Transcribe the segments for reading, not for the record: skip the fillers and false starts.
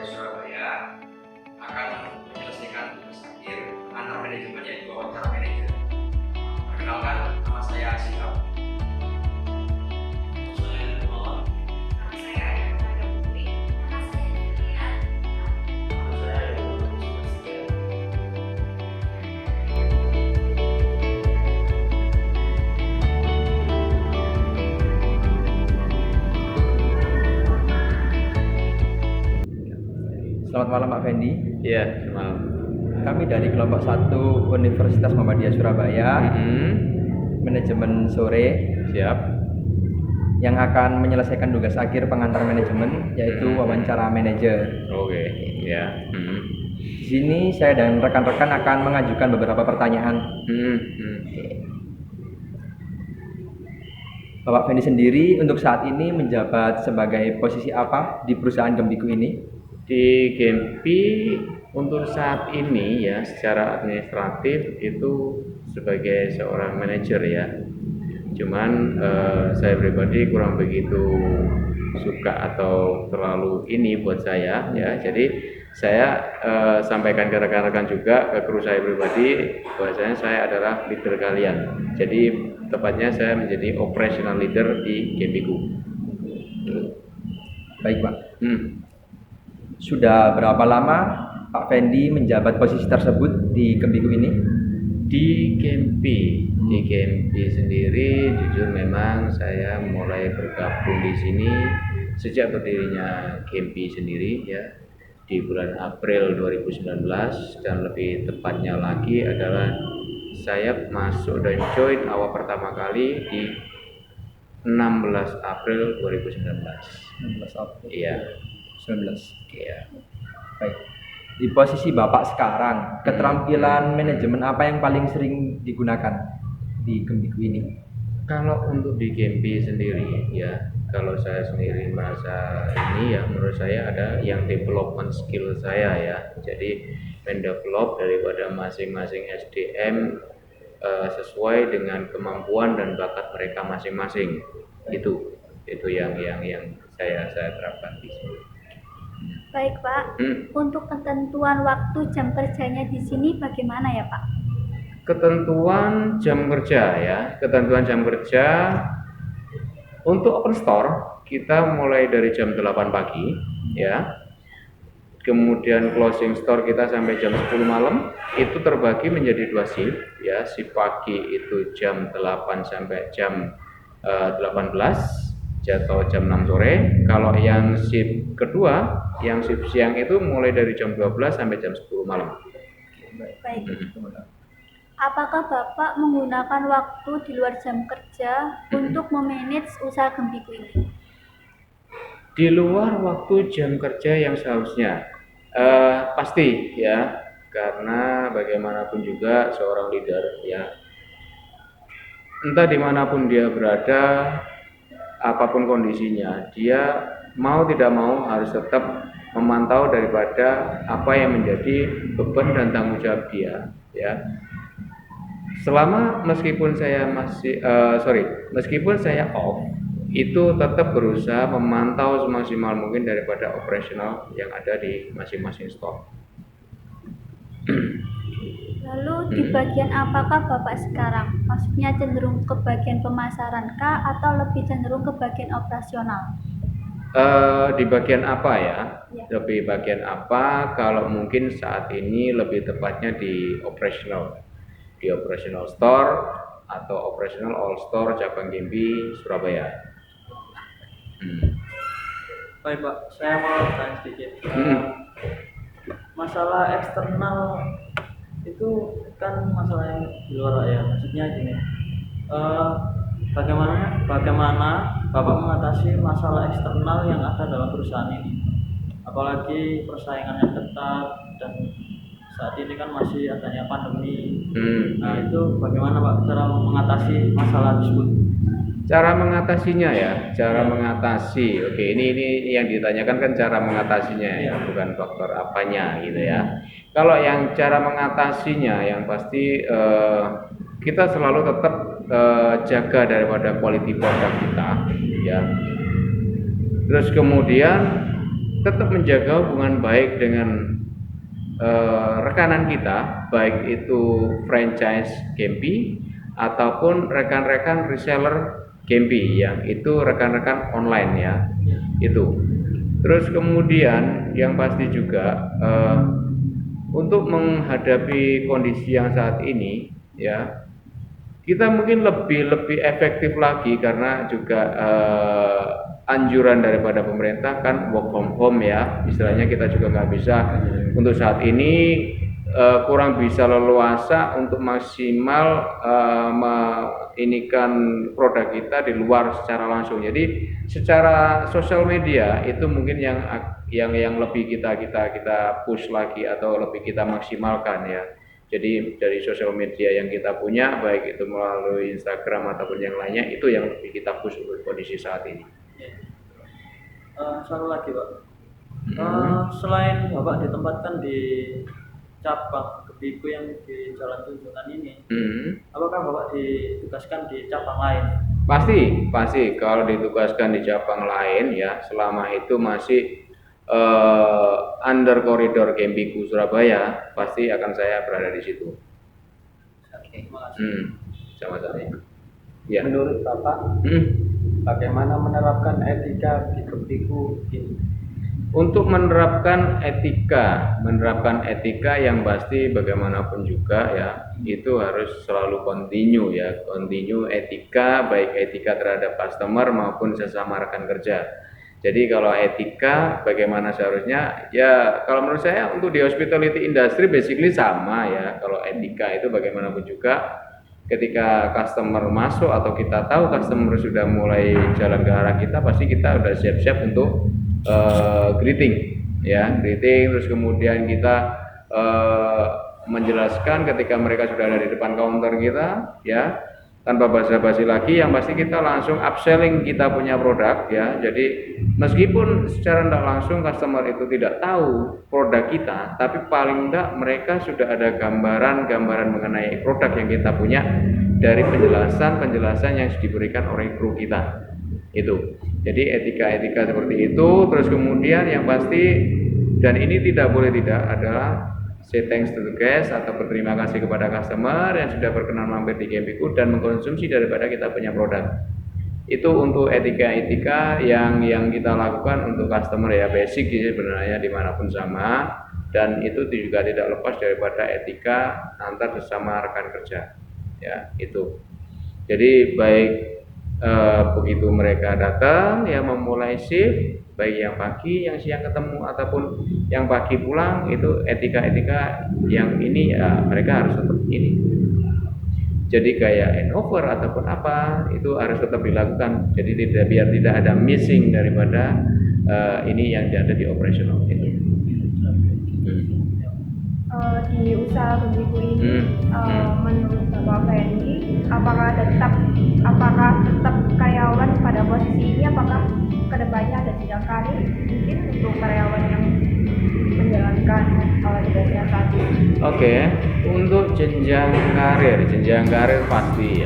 Surabaya akan menyelesaikan tugas akhir antar manajemen, yaitu wawancara manajer. Perkenalkan, nama saya Siap. Selamat malam Pak Fendi. Iya, malam. Kami dari kelompok 1 Universitas Muhammadiyah Surabaya, manajemen sore, Siap. yang akan menyelesaikan tugas akhir pengantar manajemen, yaitu wawancara manajer. Oke, ya. Di sini saya dan rekan-rekan akan mengajukan beberapa pertanyaan. Bapak Fendi sendiri untuk saat ini menjabat sebagai posisi apa di perusahaan Gembiku ini? Di Gempi untuk saat ini ya, secara administratif itu sebagai seorang manajer ya. Cuman saya pribadi kurang begitu suka atau terlalu ini buat saya ya. Jadi saya sampaikan ke rekan-rekan juga, ke kru saya pribadi, bahwasanya saya adalah leader kalian. Jadi tepatnya saya menjadi operational leader di Gempiku. Baik Pak. Sudah berapa lama Pak Fendi menjabat posisi tersebut di Gembiku ini? Di Gempi sendiri, jujur memang saya mulai bergabung di sini sejak berdirinya Gempi sendiri ya, di bulan April 2019, dan lebih tepatnya lagi adalah saya masuk dan join awal pertama kali di 16 April 2019. 16 April. Iya. 19. Iya. Baik. Di posisi Bapak sekarang, keterampilan manajemen apa yang paling sering digunakan di Gembiku ini? Kalau untuk di Gempi sendiri ya, kalau saya sendiri merasa ini ya, menurut saya ada yang development skill saya ya. Jadi mendevelop daripada masing-masing SDM sesuai dengan kemampuan dan bakat mereka masing-masing. Itu yang saya terapkan di sini. Baik Pak, untuk ketentuan waktu jam kerjanya di sini bagaimana ya Pak? Ketentuan jam kerja untuk open store kita mulai dari jam 8 pagi ya. Kemudian closing store kita sampai jam 10 malam. Itu terbagi menjadi 2 shift ya. Shift pagi itu jam 8 sampai jam 18 atau jam 6 sore. Kalau yang shift kedua, yang shift siang itu mulai dari jam 12 sampai jam 10 malam. Baik. Apakah Bapak menggunakan waktu di luar jam kerja untuk memanage usaha Gembiku ini? Di luar waktu jam kerja yang seharusnya pasti ya, karena bagaimanapun juga seorang leader ya, entah dimanapun dia berada, apapun kondisinya, dia mau tidak mau harus tetap memantau daripada apa yang menjadi beban dan tanggung jawab dia ya. Selama meskipun saya off, itu tetap berusaha memantau semaksimal mungkin daripada operasional yang ada di masing-masing store. Lalu di bagian apakah Bapak sekarang? Maksudnya cenderung ke bagian pemasaran kah atau lebih cenderung ke bagian operasional? Di bagian apa ya? Ya. Lebih bagian apa? Kalau mungkin saat ini lebih tepatnya di operational store atau operational all store cabang Gempi Surabaya. Baik Pak, saya mau tanya sedikit. Masalah eksternal itu kan masalah yang di luar ya. Maksudnya gini, bagaimana Bapak mengatasi masalah eksternal yang ada dalam perusahaan ini? Apalagi persaingan yang ketat dan saat ini kan masih adanya pandemi. Nah itu bagaimana Pak cara mengatasi masalah tersebut? Cara mengatasinya ya, mengatasi. Oke, ini yang ditanyakan kan cara mengatasinya ya, bukan faktor apanya gitu ya. Kalau yang cara mengatasinya, yang pasti kita selalu tetap jaga daripada quality product kita ya. Terus kemudian tetap menjaga hubungan baik dengan rekanan kita, baik itu franchise Gempi ataupun rekan-rekan reseller Gempi yang itu rekan-rekan online ya. Itu. Terus kemudian yang pasti juga untuk menghadapi kondisi yang saat ini ya, kita mungkin lebih efektif lagi karena juga anjuran daripada pemerintah kan work from home ya, istilahnya kita juga nggak bisa untuk saat ini kurang bisa leluasa untuk maksimal inikan produk kita di luar secara langsung. Jadi secara sosial media itu mungkin yang lebih kita push lagi atau lebih kita maksimalkan ya. Jadi dari sosial media yang kita punya, baik itu melalui Instagram ataupun yang lainnya, itu yang lebih kita push untuk kondisi saat ini. Satu lagi Pak, selain Bapak ditempatkan di cabang Gebiku yang di Jalan Tunjungan ini, apakah Bapak ditugaskan di cabang lain? Pasti kalau ditugaskan di cabang lain ya, selama itu masih under koridor Gempiku Surabaya, pasti akan saya berada di situ. Terima kasih. Sama-sama. Ya. Menurut Bapak, bagaimana menerapkan etika di Gempiku ini? Untuk menerapkan etika yang pasti bagaimanapun juga ya, itu harus selalu continue etika, baik etika terhadap customer maupun sesama rekan kerja. Jadi kalau etika bagaimana seharusnya ya, kalau menurut saya untuk di hospitality industry basically sama ya. Kalau etika itu bagaimanapun juga ketika customer masuk atau kita tahu customer sudah mulai jalan ke arah kita, pasti kita udah siap-siap untuk greeting terus kemudian kita menjelaskan ketika mereka sudah ada di depan counter kita ya, tanpa basa-basi lagi, yang pasti kita langsung upselling kita punya produk ya. Jadi meskipun secara tidak langsung customer itu tidak tahu produk kita, tapi paling tidak mereka sudah ada gambaran mengenai produk yang kita punya dari penjelasan yang diberikan oleh kru kita. Itu. Jadi etika seperti itu. Terus kemudian yang pasti, dan ini tidak boleh tidak, adalah say thanks to the guest atau berterima kasih kepada customer yang sudah berkenan mampir di Gempiku dan mengkonsumsi daripada kita punya produk. Itu untuk etika yang kita lakukan untuk customer ya, basic sih sebenarnya dimanapun sama, dan itu juga tidak lepas daripada etika antar sesama rekan kerja ya. Itu. Jadi baik begitu mereka datang ya, memulai shift, baik yang pagi, yang siang ketemu ataupun yang pagi pulang, itu etika yang ini ya, mereka harus tetap ini. Jadi kayak handover ataupun apa itu harus tetap dilakukan. Jadi biar tidak ada missing daripada ini yang ada di operasional itu. Di usaha Gempiku ini, menurut Bapak Fendi, apakah tetap karyawan pada posisi ini, apakah kedepannya ada jenjang karir mungkin untuk karyawan yang menjalankan tugasnya saat ini? Oke, untuk jenjang karir pasti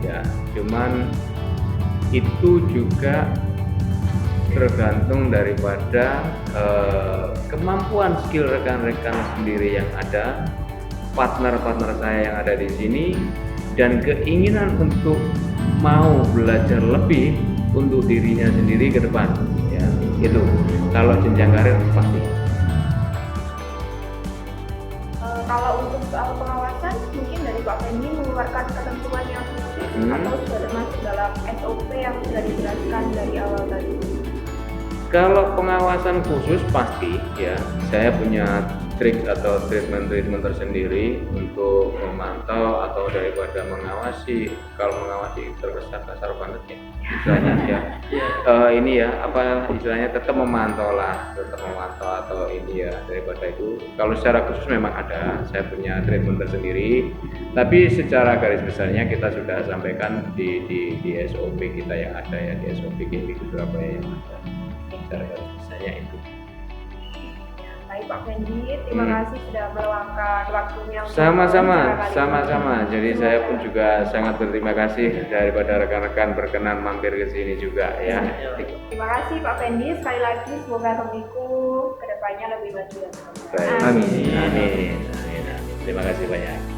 ya. Cuman itu juga tergantung daripada kemampuan skill rekan-rekan sendiri yang ada, partner saya yang ada di sini, dan keinginan untuk mau belajar lebih untuk dirinya sendiri ke depan ya. Itu kalau jenjang karir pasti. Kalau untuk soal pengawasan, mungkin dari Pak Fendi mengeluarkan ketentuan yang khusus atau sudah masuk dalam SOP yang sudah dijelaskan dari awal tadi? Kalau pengawasan khusus pasti ya, saya punya trik atau treatment tersendiri untuk memantau atau daripada mengawasi. Kalau mengawasi terkesan kasar banget ya istilahnya ya. Ini ya apa istilahnya, tetap memantau atau ini ya, daripada itu. Kalau secara khusus memang ada, saya punya treatment tersendiri, tapi secara garis besarnya kita sudah sampaikan di SOP kita yang ada ya, di SOP Gempiku Surabaya yang ada. Secara garis besarnya itu. Baik Pak Fendi, terima kasih sudah meluangkan waktunya untuk Sama-sama, wawancara kali ini. sama-sama. Jadi saya pun juga sangat berterima kasih daripada rekan-rekan berkenan mampir ke sini juga ya. Terima kasih Pak Fendi, sekali lagi semoga Tomiku kedepannya lebih maju dan berkembang. Baik. Amin. Amin. Amin. Amin. Terima kasih banyak.